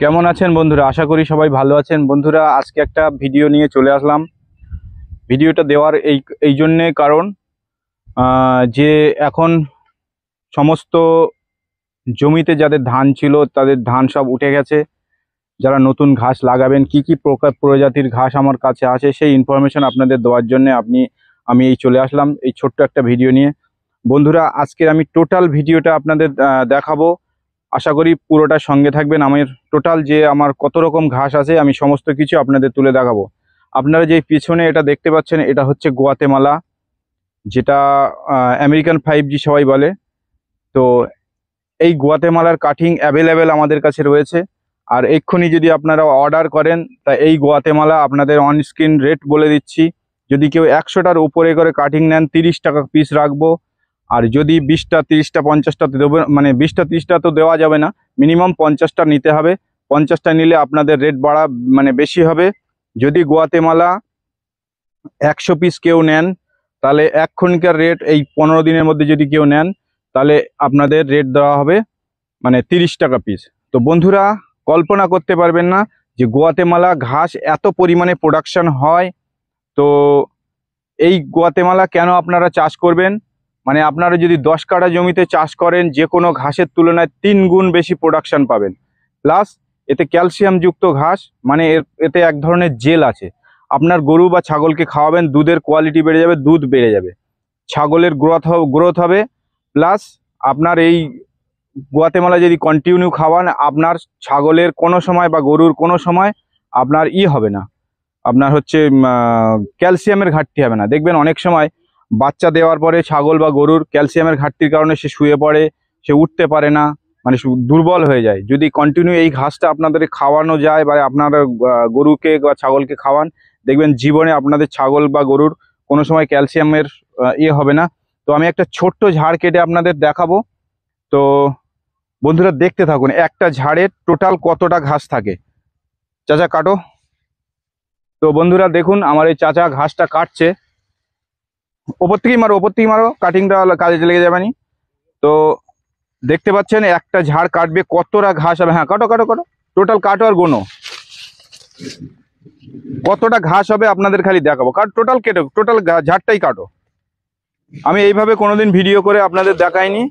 কেমন আছেন বন্ধুরা? আশা করি সবাই ভালো আছেন। বন্ধুরা, আজকে একটা ভিডিও নিয়ে চলে আসলাম। ভিডিওটা দেওয়ার এই জন্যে কারণ যে এখন সমস্ত জমিতে যাদের ধান ছিল তাদের ধান সব উঠে গেছে। যারা নতুন ঘাস লাগাবেন, কি কি প্রজাতির ঘাস আমার কাছে আছে সেই ইনফরমেশন আপনাদের দেওয়ার জন্য আমি চলে আসলাম এই ছোট্ট একটা ভিডিও নিয়ে। বন্ধুরা, আজকে আমি টোটাল ভিডিওটা আপনাদের দেখাবো। আশা করি পুরোটা সঙ্গে থাকবেন। আমার টোটাল যে আমার কত রকম ঘাস আছে আমি সমস্ত কিছু আপনাদের তুলে দেখাবো। আপনারা যে পিছনে এটা দেখতে পাচ্ছেন এটা হচ্ছে গুয়াতেমালা, যেটা আমেরিকান 5G সবাই বলে। তো এই গুয়াতেমালার কাটিং অ্যাভেলেবেল আমাদের কাছে রয়েছে। আর এক্ষুনি যদি আপনারা অর্ডার করেন তা এই গুয়াতেমালা আপনাদের অন স্ক্রিন রেট বলে দিচ্ছি। যদি কেউ 100টার উপরে করে কাটিং নেন 30 টাকা পিস রাখবো। আর যদি 20টা 30টা 50টা দেবো, মানে 20টা 30টা তো দেওয়া যাবে না, মিনিমাম 50টা নিতে হবে। 50টা নিলে আপনাদের রেট বাড়া মানে বেশি হবে। যদি গুয়াতেমালা 100 পিস কেউ নেন তাহলে এখনকার রেট এই 15 দিনের মধ্যে যদি কেউ নেন তাহলে আপনাদের রেট দেওয়া হবে মানে 30 টাকা পিস। তো বন্ধুরা, কল্পনা করতে পারবেন না যে গুয়াতেমালা ঘাস এত পরিমাণে প্রোডাকশন হয়। তো এই গুয়াতেমালা কেন আপনারা চাষ করবেন, মানে আপনারা যদি 10 কাঠা জমিতে চাষ করেন যে কোনো ঘাসের তুলনায় 3 গুণ বেশি প্রোডাকশন পাবেন। প্লাস এতে ক্যালসিয়াম যুক্ত ঘাস, মানে এতে এক ধরনের জেল আছে। আপনার গরু বা ছাগলকে খাওয়াবেন, দুধের কোয়ালিটি বেড়ে যাবে, দুধ বেড়ে যাবে, ছাগলের গ্রোথ হবে। প্লাস আপনার এই গুয়াতেমালা যদি কন্টিনিউ খাওয়ান, আপনার ছাগলের কোনো সময় বা গরুর কোনো সময় আপনার হবে না, আপনার হচ্ছে ক্যালসিয়ামের ঘাটতি হবে না। দেখবেন অনেক সময় বাচ্চা দেওয়ার পরে ছাগল বা গরুর ক্যালসিয়ামের ঘাটতির কারণে সে শুয়ে পড়ে, সে উঠতে পারে না, মানে দুর্বল হয়ে যায়। যদি কন্টিনিউ এই ঘাসটা আপনাদের খাওয়ানো যায় বা আপনারা গরুকে বা ছাগলকে খাওয়ান, দেখবেন জীবনে আপনাদের ছাগল বা গরুর কোনো সময় ক্যালসিয়ামের হবে না। তো আমি একটা ছোট্ট ঝাড় কেটে আপনাদের দেখাবো। তো বন্ধুরা দেখতে থাকুন একটা ঝাড়ের টোটাল কতটা ঘাস থাকে। চাচা কাটো। তো বন্ধুরা দেখুন আমার এই চাচা ঘাসটা কাটছে। ওপর থেকেই মারো, কাটিংটা কাজে লেগে যাবে নি। তো দেখতে পাচ্ছেন একটা ঝাড় কাটবে কতটা ঘাস হবে। হ্যাঁ, কাটো কাটো কাটো, টোটাল কাটো আর গোনো কতটা ঘাস হবে আপনাদের খালি দেখাবো। টোটাল কেটো, টোটাল ঝাড়টাই কাটো। আমি এইভাবে কোনোদিন ভিডিও করে আপনাদের দেখাইনি।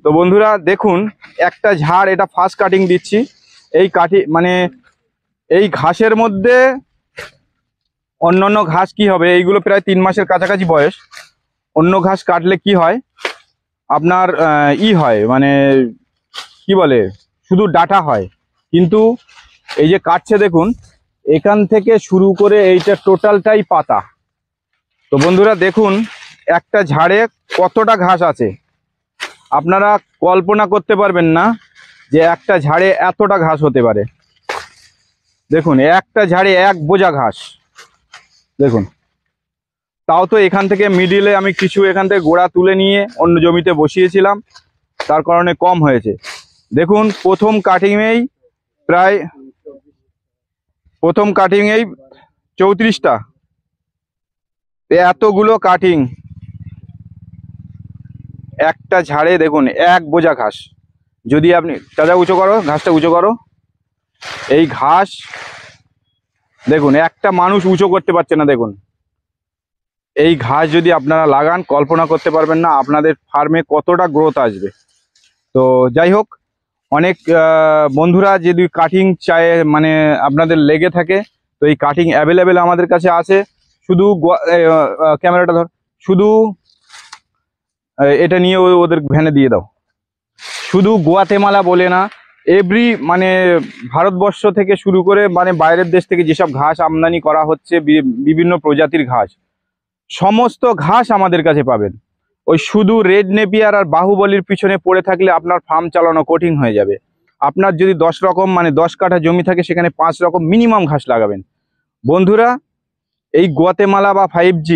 তো বন্ধুরা দেখুন একটা ঝাড়, এটা ফার্স্ট কাটিং দিচ্ছি। এই মানে এই ঘাসের মধ্যে অন্যান্য ঘাস কি হবে, এইগুলো প্রায় 3 মাসের কাছাকাছি বয়স। অন্য ঘাস কাটলে কি হয় আপনার হয়, মানে কি বলে, শুধু ডাঁটা হয়। কিন্তু এই যে কাটছে দেখুন, এখান থেকে শুরু করে এইটা টোটালটাই পাতা। তো বন্ধুরা দেখুন একটা ঝাড়ে কতটা ঘাস আছে, আপনারা কল্পনা করতে পারবেন না যে একটা ঝাড়ে এতটা ঘাস হতে পারে। দেখুন একটা ঝাড়ে 1 বোঝা ঘাস। দেখুন, তাও তো এখান থেকে মিডিলে আমি কিছু এখান থেকে গোড়া তুলে নিয়ে অন্য জমিতে বসিয়েছিলাম, তার কারণে কম হয়েছে। দেখুন প্রথম কাটিংয়েই 34টা, এতগুলো কাটিং একটা ঝাড়ে। দেখুন 1 বোঝা ঘাস। যদি আপনি চাচা উঁচু করো, ঘাসটা উঁচু করো। এই ঘাস দেখুন একটা মানুষ উঁচু করতে পারছে না। দেখুন এই ঘাস যদি আপনারা লাগান কল্পনা করতে পারবেন না আপনাদের ফার্মে কতটা গ্রোথ আসবে। তো যাই হোক, অনেক বন্ধুরা যদি কাটিং চায়, মানে আপনাদের লেগে থাকে, তো এই কাটিং অ্যাভেলেবেল আমাদের কাছে আছে। শুধু ক্যামেরাটা ধর, শুধু এটা নিয়ে ওদের ভ্যানে দিয়ে দাও। শুধু গুয়াতেমালা বলে না, মানে ভারতবর্ষ থেকে শুরু করে মানে বাইরের দেশ থেকে যেসব ঘাস আমদানি করা হচ্ছে, বিভিন্ন প্রজাতির ঘাস, সমস্ত ঘাস আমাদের কাছে পাবেন। ওই শুধু রেড নেপিয়ার আর বাহুবলীর পিছনে পড়ে থাকলে আপনার ফার্ম চালানো কঠিন হয়ে যাবে। আপনার যদি 10 রকম মানে 10 কাঠা জমি থাকে, সেখানে 5 রকম মিনিমাম ঘাস লাগাবেন। বন্ধুরা এই গুয়াতেমালা বা 5G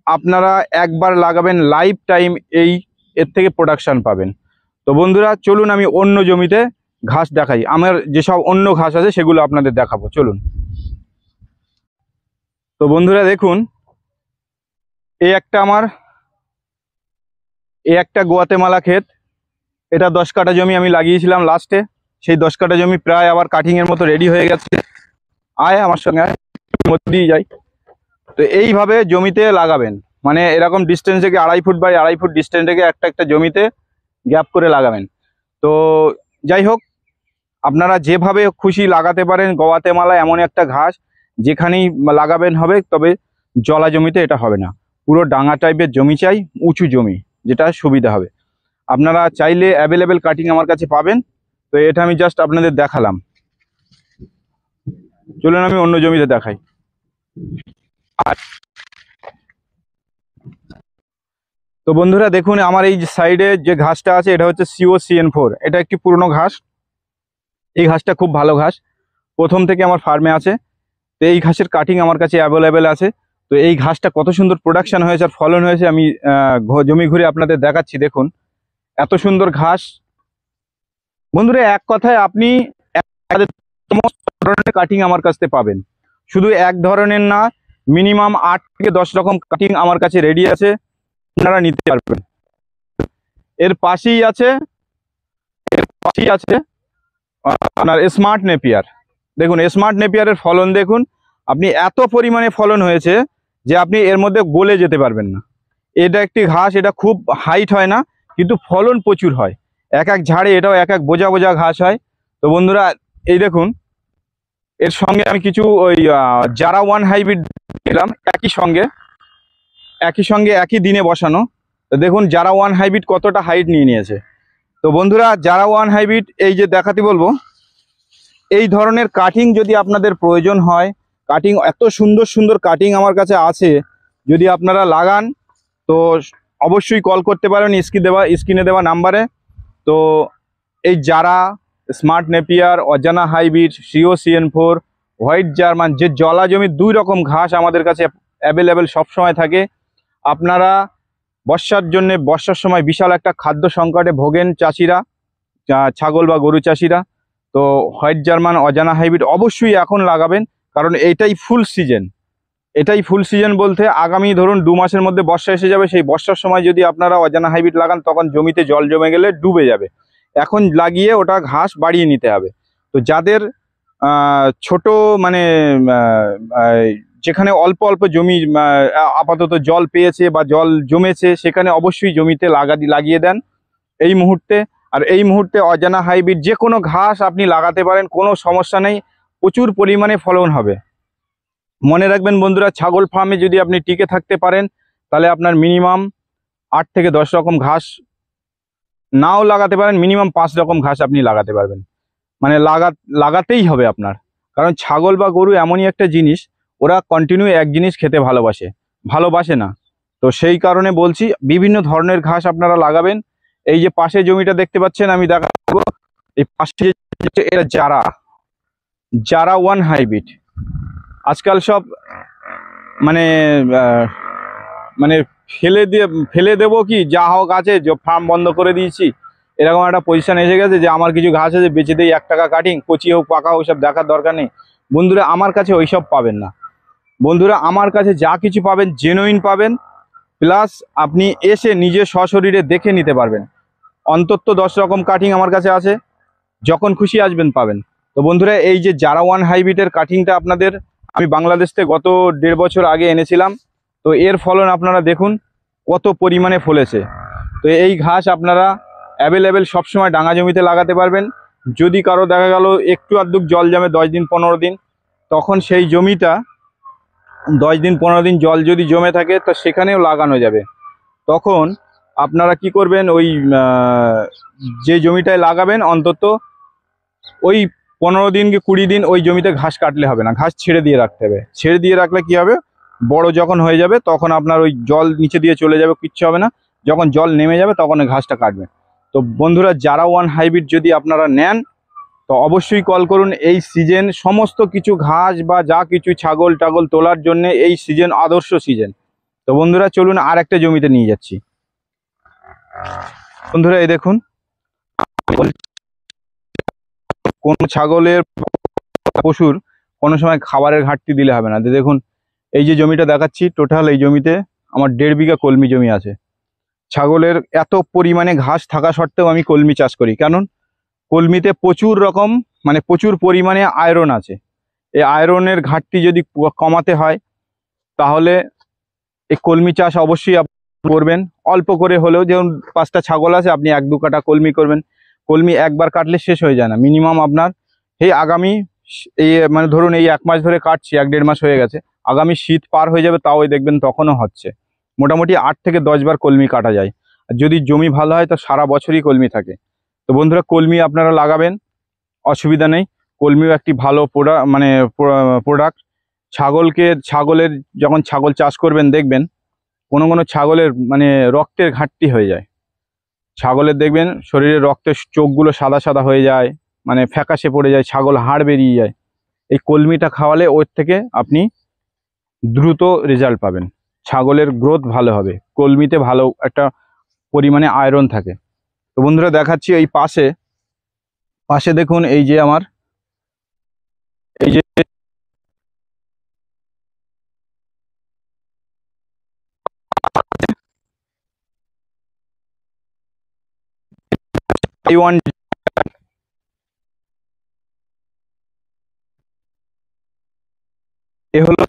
আপনারা একবার লাগাবেন, লাইফ টাইম এর থেকে প্রোডাকশন পাবেন। তো বন্ধুরা চলুন আমি অন্য জমিতে ঘাস দেখাই, আমার যেসব অন্য ঘাস আছে সেগুলো আপনাদের দেখাবো, চলুন। তো বন্ধুরা দেখুন এই একটা গুয়াতেমালা ক্ষেত। এটা 10 কাঠা জমি আমি লাগিয়েছিলাম লাস্টে, সেই 10 কাঠা জমি প্রায় আবার কাটিংয়ের মতো রেডি হয়ে গেছে। আয় আমার সঙ্গে আয়, মধ্যে দিয়ে যাই। তো এইভাবে জমিতে লাগাবেন, মানে এরকম ডিস্টেন্স থেকে 2.5 ফুট বাই 2.5 ফুট ডিস্টেন্স থেকে একটা জমিতে গ্যাপ করে লাগাবেন। তো যাই হোক, আপনারা যেভাবে খুশি লাগাতে পারেন। গওয়াতেমালা এমন একটা ঘাস, যেখানেই লাগাবেন হবে, তবে জলা জমিতে এটা হবে না। পুরো ডাঙা টাইপের জমি চাই, উঁচু জমি, যেটা সুবিধা হবে। আপনারা চাইলে অ্যাভেলেবেল কাটিং আমার কাছে পাবেন। তো এটা আমি জাস্ট আপনাদের দেখালাম। চলুন আমি অন্য জমিতে দেখাই। তো বন্ধুরা দেখুন, আমার এই সাইডে যে ঘাসটা আছে এটা হচ্ছে COCN4। এটা একটি পুরনো ঘাস। এই ঘাসটা খুব ভালো ঘাস, প্রথম থেকে আমার ফার্মে আছে। তো এই ঘাসের কাটিং আমার কাছে অ্যাভেলেবেল আছে। তো এই ঘাসটা কত সুন্দর প্রোডাকশন হয়েছে আর ফলন হয়েছে, আমি জমি ঘুরে আপনাদের দেখাচ্ছি। দেখুন এত সুন্দর ঘাস। বন্ধুরা এক কথায় আপনি সমস্ত ধরনের কাটিং আমার কাছ থেকে পাবেন, শুধু এক ধরনের না, মিনিমাম 8 থেকে 10 রকম কাটিং আমার কাছে রেডি আছে, আপনারা নিতে পারবেন। এর পাশেই আছে আপনার স্মার্ট নেপিয়ার। দেখুন স্মার্ট নেপিয়ারের ফলন দেখুন, আপনি এত পরিমাণে ফলন হয়েছে যে আপনি এর মধ্যে গলে যেতে পারবেন না। এটা একটি ঘাস, এটা খুব হাইট হয় না, কিন্তু ফলন প্রচুর হয়। এক এক ঝাড়ে এটাও এক এক বোঝা বোঝা ঘাস হয়। তো বন্ধুরা এই দেখুন, এর সঙ্গে আমি কিছু ওই জারা 1 হাইব্রিড দিলাম একই সঙ্গে একই দিনে বসানো। তো দেখুন জারা 1 হাইব্রিড কতটা হাইট নিয়ে নিয়েছে। তো বন্ধুরা জারা 1 হাইব্রিড এই যে দেখাতে বলবো, এই ধরনের কাটিং যদি আপনাদের প্রয়োজন হয়, কাটিং এত সুন্দর সুন্দর কাটিং আমার কাছে আছে, যদি আপনারা লাগান তো অবশ্যই কল করতে পারেন স্ক্রিনে দেওয়া নাম্বারে। তো এই জারা, স্মার্ট নেপিয়ার, অজানা হাইব্রিড, COCN4, হোয়াইট জার্মান, যে জলা জমির 2 রকম ঘাস আমাদের কাছে অ্যাভেলেবেল সবসময় থাকে। আপনারা বর্ষার সময় বিশাল একটা খাদ্য সংকটে ভোগেন চাষিরা, ছাগল বা গরু চাষিরা। তো হোয়াইট জার্মান, অজানা হাইব্রিড অবশ্যই এখন লাগাবেন, কারণ এটাই ফুল সিজন বলতে আগামী ধরুন 2 মাসের মধ্যে বর্ষা এসে যাবে। সেই বর্ষার সময় যদি আপনারা অজানা হাইব্রিড লাগান, তখন জমিতে জল জমে গেলে ডুবে যাবে। এখন লাগিয়ে ওটা ঘাস বাড়িয়ে নিতে হবে। তো যাদের ছোট মানে যেখানে অল্প অল্প জমি আপাতত জল পেয়েছে বা জল জমেছে, সেখানে অবশ্যই জমিতে লাগিয়ে দেন এই মুহূর্তে। আর এই মুহূর্তে অজানা হাইব্রিড যে কোনো ঘাস আপনি লাগাতে পারেন, কোনো সমস্যা নেই, প্রচুর পরিমাণে ফলন হবে। মনে রাখবেন বন্ধুরা, ছাগল ফার্মে যদি আপনি টিকে থাকতে পারেন, তাহলে আপনার মিনিমাম 8 থেকে 10 রকম ঘাস নাও লাগাতে পারেন, মিনিমাম 5 রকম ঘাস আপনি লাগাতে পারবেন। মানে লাগাতেই হবে আপনার, কারণ ছাগল বা গরু এমনই একটা জিনিস, ওরা কন্টিনিউ এক জিনিস খেতে ভালোবাসে না। তো সেই কারণে বলছি বিভিন্ন ধরনের ঘাস আপনারা লাগাবেন। এই যে পাশে জমিটা দেখতে পাচ্ছেন, আমি দেখাবো। এই পাশে এটা জারা 1 হাইব্রিড। আজকাল সব মানে মানে ফেলে দেবো কি, যা হোক আছে, ফার্ম বন্ধ করে দিয়েছি, এরকম একটা পজিশন এসে গেছে যে আমার কিছু ঘাস আছে বেচে দিই 1 টাকা কাটিং, কচি হোক পাকা হোক, সব দেখার দরকার নেই। বন্ধুরা আমার কাছে ওইসব পাবেন না। বন্ধুরা আমার কাছে যা কিছু পাবেন জেনুইন পাবেন, প্লাস আপনি এসে নিজে সশরীরে দেখে নিতে পারবেন। অন্তত 10 রকম কাটিং আমার কাছে আছে, যখন খুশি আসবেন পাবেন। তো বন্ধুরা এই যে জারা 1 হাইব্রিডের কাটিংটা আপনাদের আমি বাংলাদেশ থেকে গত 1.5 বছর আগে এনেছিলাম। তো এর ফলন আপনারা দেখুন কত পরিমাণে ফলেছে। তো এই ঘাস আপনারা অ্যাভেলেবেল সবসময় ডাঙা জমিতে লাগাতে পারবেন। যদি কারো দেখা গেল একটু আধটু জল জমে 10 দিন 15 দিন, তখন সেই জমিটা 10 দিন 15 দিন জল যদি জমে থাকে, তো সেখানেও লাগানো যাবে। তখন আপনারা কি করবেন, ওই যে জমিটায় লাগাবেন অন্তত ওই 15 দিন কি 20 দিন ওই জমিতে ঘাস কাটলে হবে না, ঘাস ছেড়ে দিয়ে রাখতে হবে। ছেড়ে দিয়ে রাখলে কি হবে, বড় যখন হয়ে যাবে তখন আপনার ওই জল নিচে দিয়ে চলে যাবে, কিচ্ছু হবে না। যখন জল নেমে যাবে তখন ওই ঘাসটা কাটবে। তো বন্ধুরা জারা 1 হাইব্রিড যদি আপনারা নেন, তো অবশ্যই কল করুন। এই সিজন সমস্ত কিছু ঘাস বা যা কিছু ছাগল টাগল তোলার জন্য এই সিজন আদর্শ সিজন। তো বন্ধুরা চলুন আর একটা জমিতে নিয়ে যাচ্ছি। বন্ধুরা এই দেখুন, কোন ছাগলের পশুর কোনো সময় খাবারের ঘাটতি দিলে হবে না। দেখুন এই যে জমিটা দেখাচ্ছি, টোটাল এই জমিতে আমার 1.5 বিঘা কলমি জমি আছে। ছাগলের এত পরিমাণে ঘাস থাকা সত্ত্বেও আমি কলমি চাষ করি, কারণ কলমিতে প্রচুর রকম মানে প্রচুর পরিমাণে আয়রন আছে। এই আয়রনের ঘাটতি যদি কমাতে হয় তাহলে এই কলমি চাষ অবশ্যই আপনি করবেন। অল্প করে হলেও, যেমন 5টা ছাগল আছে, আপনি 1-2 কাঠা কলমি করবেন। কলমি একবার কাটলে শেষ হয়ে যায় না, মিনিমাম আপনার এই আগামী এই মানে ধরুন এই 1 মাস ধরে কাটছি, 1-1.5 মাস হয়ে গেছে, আগামী শীত পার হয়ে যাবে তাও দেখবেন তখনও হচ্ছে। মোটামুটি 8 থেকে 10 বার কলমি কাটা যায়। আর যদি জমি ভালো হয় তো সারা বছরই কলমি থাকে। তো বন্ধুরা, কলমি আপনারা লাগাবেন, অসুবিধা নেই। কলমিও একটি ভালো প্রোডাক্ট। ছাগলের যখন ছাগল চাষ করবেন দেখবেন কোনো কোনো ছাগলের মানে রক্তের ঘাটতি হয়ে যায়। ছাগলের দেখবেন শরীরে রক্তের চোখগুলো সাদা সাদা হয়ে যায়, মানে ফ্যাকাশে পড়ে যায়, ছাগল হাড় বেরিয়ে যায়। এই কলমিটা খাওয়ালে ওর থেকে আপনি দ্রুত রেজাল্ট পাবেন, ছাগলের গ্রোথ ভালো হবে। কলমিতে ভালো একটা পরিমাণে আয়রন থাকে। তো বন্ধুরা দেখাচ্ছি, এই পাশে দেখুন, এই যে আমার এই যে তাইওয়ান, এ হলো,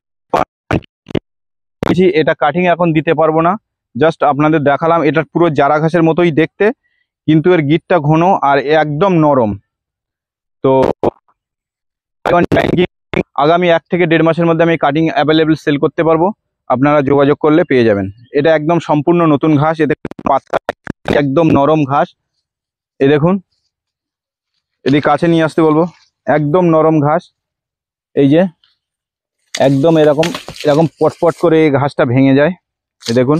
এটা কাটিং এখন দিতে পারবো না, জাস্ট আপনাদের দেখালাম। এটা পুরো জারা ঘাসের মতোই দেখতে, কিন্তু এর গিটটা ঘন আর একদম নরম। তো আগামী 1 থেকে 1.5 মাসের মধ্যে আমি কাটিং অ্যাভেলেবেল সেল করতে পারবো, আপনারা যোগাযোগ করলে পেয়ে যাবেন। এটা একদম সম্পূর্ণ নতুন ঘাস, এতে পাতা একদম নরম ঘাস। এই দেখুন, এদিকে কাছে নিয়ে আসতে বলবো, একদম নরম ঘাস। এই যে একদম এরকম এরকম পটপট করে এই ঘাসটা ভেঙে যায়। এই দেখুন,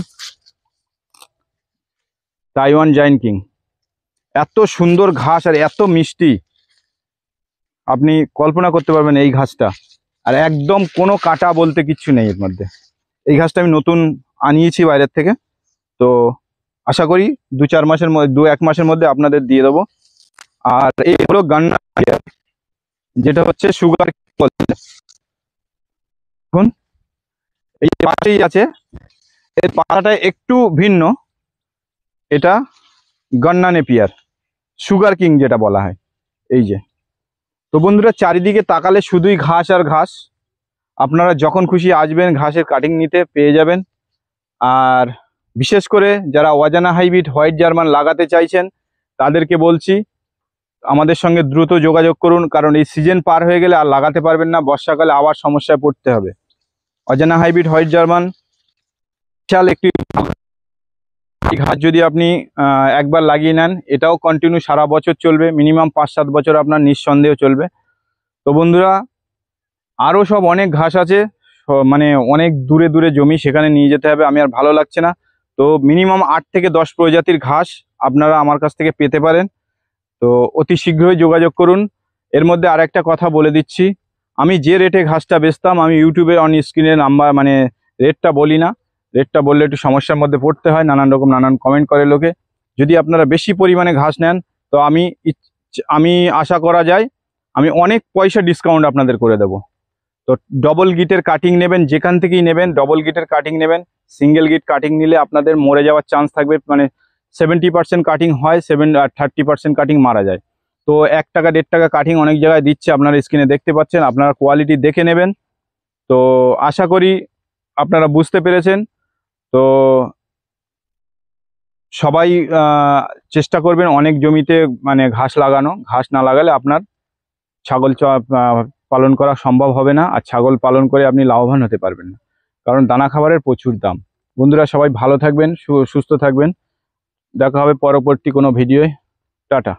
তাইওয়ান জায়ান্ট কিং, এত সুন্দর ঘাস আর এত মিষ্টি, আপনি কল্পনা করতে পারবেন এই ঘাসটা। আর একদম কোনো কাটা বলতে কিচ্ছু নেই এর মধ্যে। এই ঘাসটা আমি নতুন আনিয়েছি বাইরের থেকে, তো আশা করি 2-4 মাসের মধ্যে, 2-1 মাসের মধ্যে আপনাদের দিয়ে দেবো। আর এই হলো গান্না, যেটা হচ্ছে সুগার। দেখুন এই পাতাই আছে, এর পাতাটা একটু ভিন্ন, এটা গান্না নেপিয়ার, সুগার কিং যেটা বলা হয়। এই যে, তো বন্ধুরা চারিদিকে তাকালে শুধুই ঘাস আর ঘাস। আপনারা যখন খুশি আসবেন ঘাসের কাটিং নিতে পেয়ে যাবেন। আর বিশেষ করে যারা অজানা হাইব্রিড হোয়াইট জার্মান লাগাতে চাইছেন তাদেরকে বলছি আমাদের সঙ্গে দ্রুত যোগাযোগ করুন, কারণ এই সিজন পার হয়ে গেলে আর লাগাতে পারবেন না, বর্ষাকালে আবার সমস্যায় পড়তে হবে। অজানা হাইব্রিড হোয়াইট জার্মান বিশাল একটি ঘাস, যদি আপনি একবার লাগিয়ে নেন এটাও কন্টিনিউ সারা বছর চলবে, মিনিমাম 5-7 বছর আপনার নিঃসন্দেহ চলবে। তো বন্ধুরা, আরও সব অনেক ঘাস আছে, মানে অনেক দূরে দূরে জমি, সেখানে নিয়ে যেতে হবে, আমি আর ভালো লাগছে না। তো মিনিমাম 8 থেকে 10 প্রজাতির ঘাস আপনারা আমার কাছ থেকে পেতে পারেন। তো অতি শীঘ্রই যোগাযোগ করুন। এর মধ্যে আর একটা কথা বলে দিচ্ছি, আমি যে রেটে ঘাসটা বেচতাম, আমি ইউটিউবে অন স্ক্রিনে নাম্বার মানে রেটটা বলি না। রেটটা বললে একটু সমস্যার মধ্যে পড়তে হয়, নানান কমেন্ট করে লোকে। যদি আপনারা বেশি পরিমাণে ঘাস নেন তো আমি আশা করা যায় আমি অনেক পয়সা ডিসকাউন্ট আপনাদের করে দেবো। তো ডবল গিটের কাটিং নেবেন, যেখান থেকেই নেবেন ডবল গিটের কাটিং নেবেন। সিঙ্গেল গিট কাটিং নিলে আপনাদের মরে যাওয়ার চান্স থাকবে, মানে 70% কাটিং হয়, 30% কাটিং মারা যায়। তো 1 টাকা 1.5 টাকা কাটিং অনেক জায়গায় দিচ্ছে, আপনারা স্ক্রিনে দেখতে পাচ্ছেন, আপনারা কোয়ালিটি দেখে নেবেন। তো আশা করি আপনারা বুঝতে পেরেছেন। তো সবাই চেষ্টা করবেন অনেক জমিতে মানে ঘাস লাগানো, ঘাস না লাগালে আপনার ছাগল পালন করা সম্ভব হবে না, আর ছাগল পালন করে আপনি লাভবান হতে পারবেন না, কারণ দানা খাবারের প্রচুর দাম। বন্ধুরা সবাই ভালো থাকবেন, সুস্থ থাকবেন, দেখা হবে পরবর্তী কোনো ভিডিওয়। টাটা।